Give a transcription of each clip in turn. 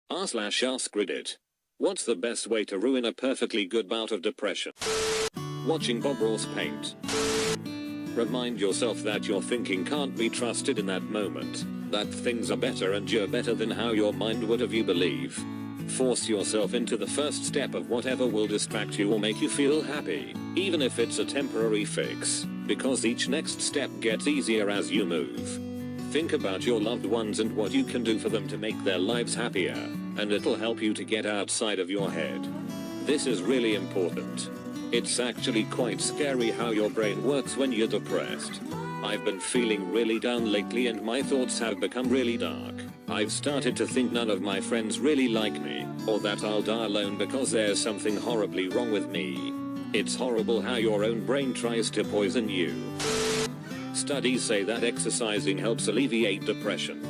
r/AskReddit. What's the best way to ruin a perfectly good bout of depression? Watching Bob Ross paint. Remind yourself that your thinking can't be trusted in that moment, that things are better and you're better than how your mind would have you believe. Force yourself into the first step of whatever will distract you or make you feel happy, even if it's a temporary fix, because each next step gets easier as you move. Think about your loved ones and what you can do for them to make their lives happier, and it'll help you to get outside of your head. This is really important. It's actually quite scary how your brain works when you're depressed. I've been feeling really down lately and my thoughts have become really dark. I've started to think none of my friends really like me, or that I'll die alone because there's something horribly wrong with me. It's horrible how your own brain tries to poison you. Studies say that exercising helps alleviate depression.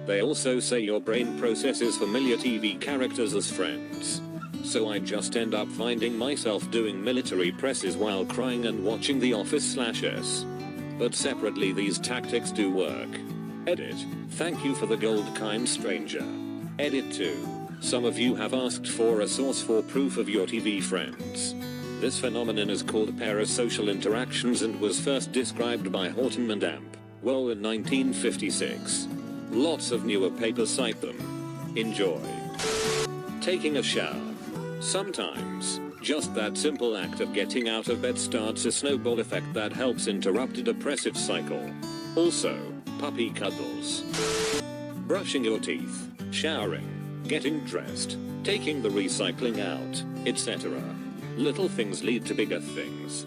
They also say your brain processes familiar TV characters as friends. So I just end up finding myself doing military presses while crying and watching The Office/S. But separately these tactics do work. Edit. Thank you for the gold, kind stranger. Edit 2. Some of you have asked for a source for proof of your TV friends. This phenomenon is called parasocial interactions and was first described by Horton and Amp, well, in 1956. Lots of newer papers cite them. Enjoy. Taking a shower. Sometimes, just that simple act of getting out of bed starts a snowball effect that helps interrupt a depressive cycle. Also, puppy cuddles. Brushing your teeth, showering, getting dressed, taking the recycling out, etc. Little things lead to bigger things.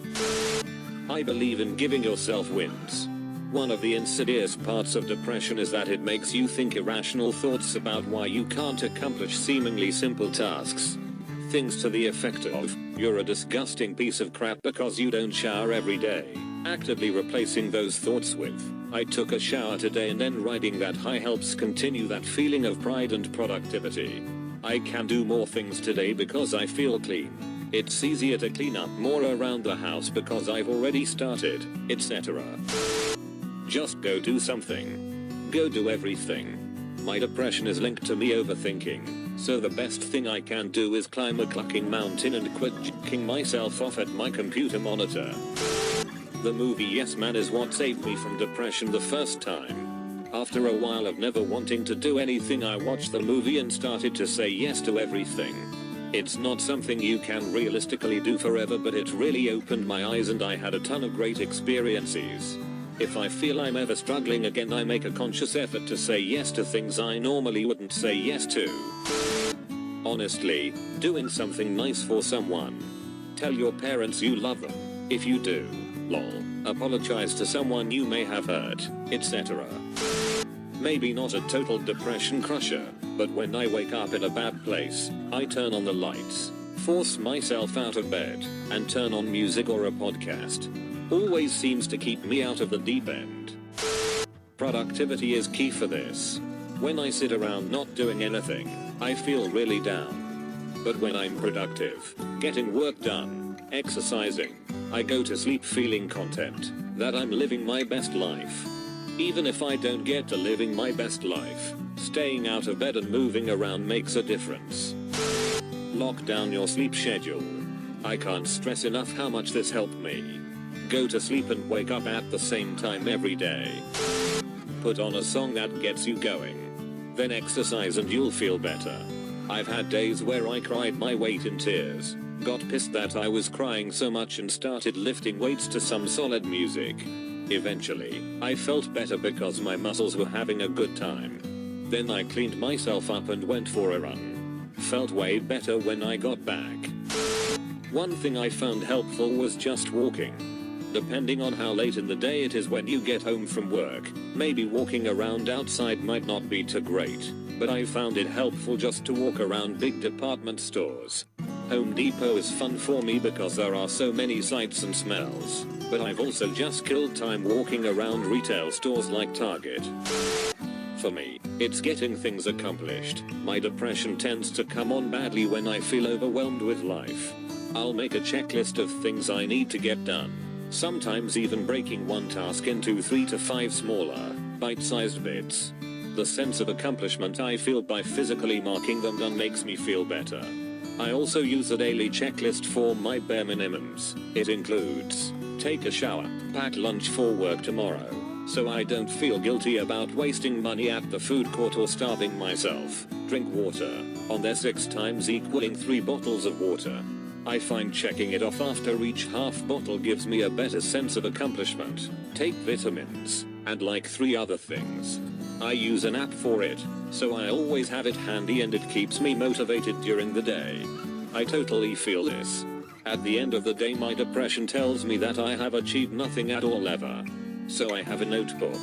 I believe in giving yourself wins. One of the insidious parts of depression is that it makes you think irrational thoughts about why you can't accomplish seemingly simple tasks. Things to the effect of, you're a disgusting piece of crap because you don't shower every day. Actively replacing those thoughts with, I took a shower today, and then riding that high helps continue that feeling of pride and productivity. I can do more things today because I feel clean. It's easier to clean up more around the house because I've already started, etc. Just go do something. Go do everything. My depression is linked to me overthinking, so the best thing I can do is climb a clucking mountain and quit jerking myself off at my computer monitor. The movie Yes Man is what saved me from depression the first time. After a while of never wanting to do anything, I watched the movie and started to say yes to everything. It's not something you can realistically do forever, but it really opened my eyes and I had a ton of great experiences. If I feel I'm ever struggling again, I make a conscious effort to say yes to things I normally wouldn't say yes to. Honestly, doing something nice for someone. Tell your parents you love them, if you do. Lol. Apologize to someone you may have hurt, etc. Maybe not a total depression crusher, but when I wake up in a bad place, I turn on the lights, force myself out of bed, and turn on music or a podcast. Always seems to keep me out of the deep end. Productivity is key for this. When I sit around not doing anything, I feel really down. But when I'm productive, getting work done, exercising, I go to sleep feeling content that I'm living my best life. Even if I don't get to living my best life, staying out of bed and moving around makes a difference. Lock down your sleep schedule. I can't stress enough how much this helped me. Go to sleep and wake up at the same time every day. Put on a song that gets you going. Then exercise and you'll feel better. I've had days where I cried my weight in tears, got pissed that I was crying so much and started lifting weights to some solid music. Eventually, I felt better because my muscles were having a good time. Then I cleaned myself up and went for a run. Felt way better when I got back. One thing I found helpful was just walking. Depending on how late in the day it is when you get home from work, maybe walking around outside might not be too great, but I found it helpful just to walk around big department stores. Home Depot is fun for me because there are so many sights and smells, but I've also just killed time walking around retail stores like Target. For me, it's getting things accomplished. My depression tends to come on badly when I feel overwhelmed with life. I'll make a checklist of things I need to get done. sometimes even breaking one task into 3 to 5 smaller, bite-sized bits. The sense of accomplishment I feel by physically marking them done makes me feel better. I also use a daily checklist for my bare minimums. It includes: take a shower, pack lunch for work tomorrow, so I don't feel guilty about wasting money at the food court or starving myself, drink water, on there 6 times equaling 3 bottles of water. I find checking it off after each half bottle gives me a better sense of accomplishment. Take vitamins, and like 3 other things. I use an app for it, so I always have it handy and it keeps me motivated during the day. I totally feel this. At the end of the day my depression tells me that I have achieved nothing at all ever. So I have a notebook.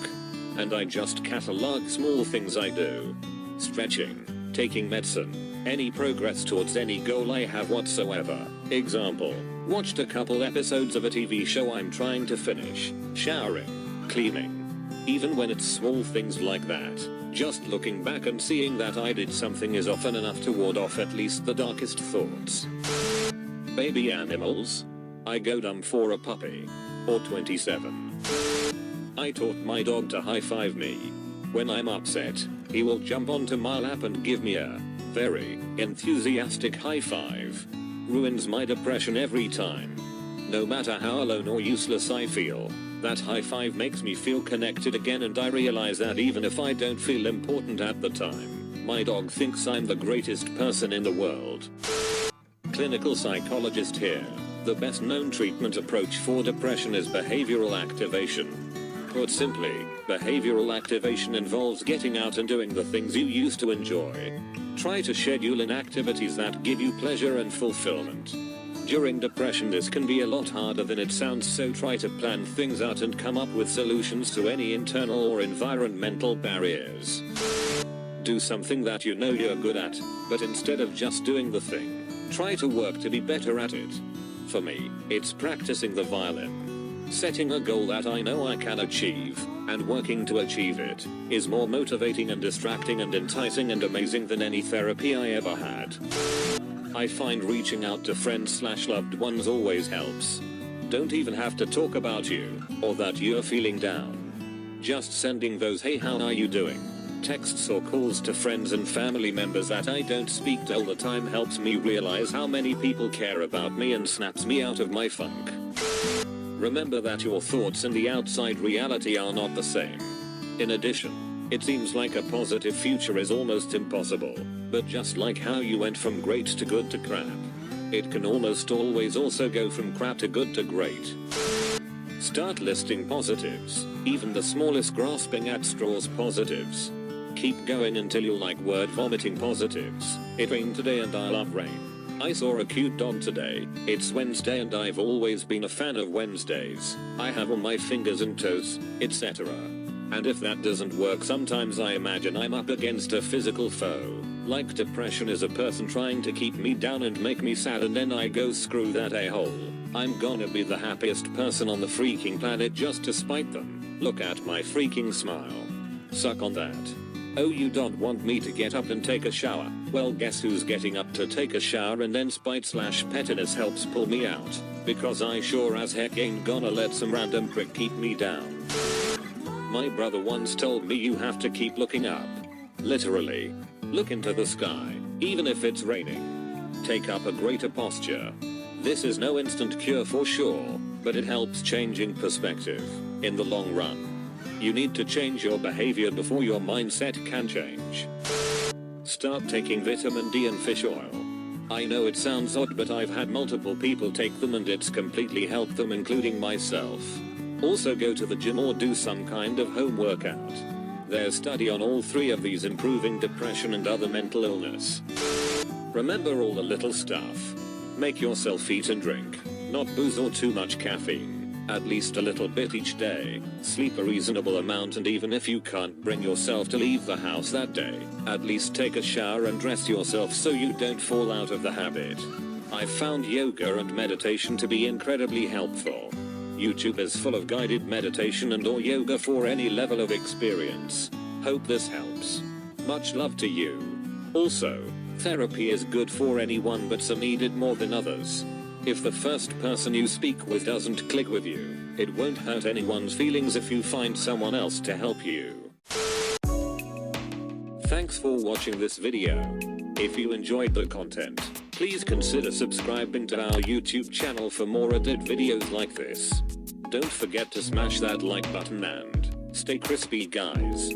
And I just catalog small things I do. Stretching, taking medicine, any progress towards any goal I have whatsoever. Example, watched a couple episodes of a TV show I'm trying to finish, showering, cleaning. Even when it's small things like that, just looking back and seeing that I did something is often enough to ward off at least the darkest thoughts. Baby animals? I go dumb for a puppy. Or 27. I taught my dog to high-five me. When I'm upset, he will jump onto my lap and give me a very enthusiastic high-five. Ruins my depression every time. No matter how alone or useless I feel, that high five makes me feel connected again, and I realize that even if I don't feel important at the time, my dog thinks I'm the greatest person in the world. Clinical psychologist here. The best known treatment approach for depression is behavioral activation. Put simply, behavioral activation involves getting out and doing the things you used to enjoy. Try to schedule in activities that give you pleasure and fulfillment. During depression this can be a lot harder than it sounds, so try to plan things out and come up with solutions to any internal or environmental barriers. Do something that you know you're good at, but instead of just doing the thing, try to work to be better at it. For me, it's practicing the violin. Setting a goal that I know I can achieve, and working to achieve it, is more motivating and distracting and enticing and amazing than any therapy I ever had. I find reaching out to friends/loved ones always helps. Don't even have to talk about you, or that you're feeling down. Just sending those "hey how are you doing" texts or calls to friends and family members that I don't speak to all the time helps me realize how many people care about me and snaps me out of my funk. Remember that your thoughts and the outside reality are not the same. In addition, it seems like a positive future is almost impossible, but just like how you went from great to good to crap, it can almost always also go from crap to good to great. Start listing positives, even the smallest grasping at straws positives. Keep going until you like word vomiting positives. It rained today and I love rain. I saw a cute dog today. It's Wednesday and I've always been a fan of Wednesdays. I have on my fingers and toes, etc. And if that doesn't work, sometimes I imagine I'm up against a physical foe. Like depression is a person trying to keep me down and make me sad, and then I go screw that a-hole. I'm gonna be the happiest person on the freaking planet just to spite them. Look at my freaking smile. Suck on that. Oh, you don't want me to get up and take a shower? Well, guess who's getting up to take a shower, and then spite/pettiness helps pull me out. Because I sure as heck ain't gonna let some random prick keep me down. My brother once told me you have to keep looking up. Literally. Look into the sky, even if it's raining. Take up a greater posture. This is no instant cure for sure, but it helps changing perspective in the long run. You need to change your behavior before your mindset can change. Start taking vitamin D and fish oil. I know it sounds odd, but I've had multiple people take them and it's completely helped them, including myself. Also go to the gym or do some kind of home workout. There's study on all 3 of these improving depression and other mental illness. Remember all the little stuff. Make yourself eat and drink, not booze or too much caffeine. At least a little bit each day. Sleep a reasonable amount, and even if you can't bring yourself to leave the house that day, at least take a shower and dress yourself so you don't fall out of the habit. I've found yoga and meditation to be incredibly helpful. YouTube is full of guided meditation and or yoga for any level of experience. Hope this helps. Much love to you. Also, therapy is good for anyone, but some need it more than others. If the first person you speak with doesn't click with you, it won't hurt anyone's feelings if you find someone else to help you. Thanks for watching this video. If you enjoyed the content, please consider subscribing to our YouTube channel for more edit videos like this. Don't forget to smash that like button and stay crispy, guys.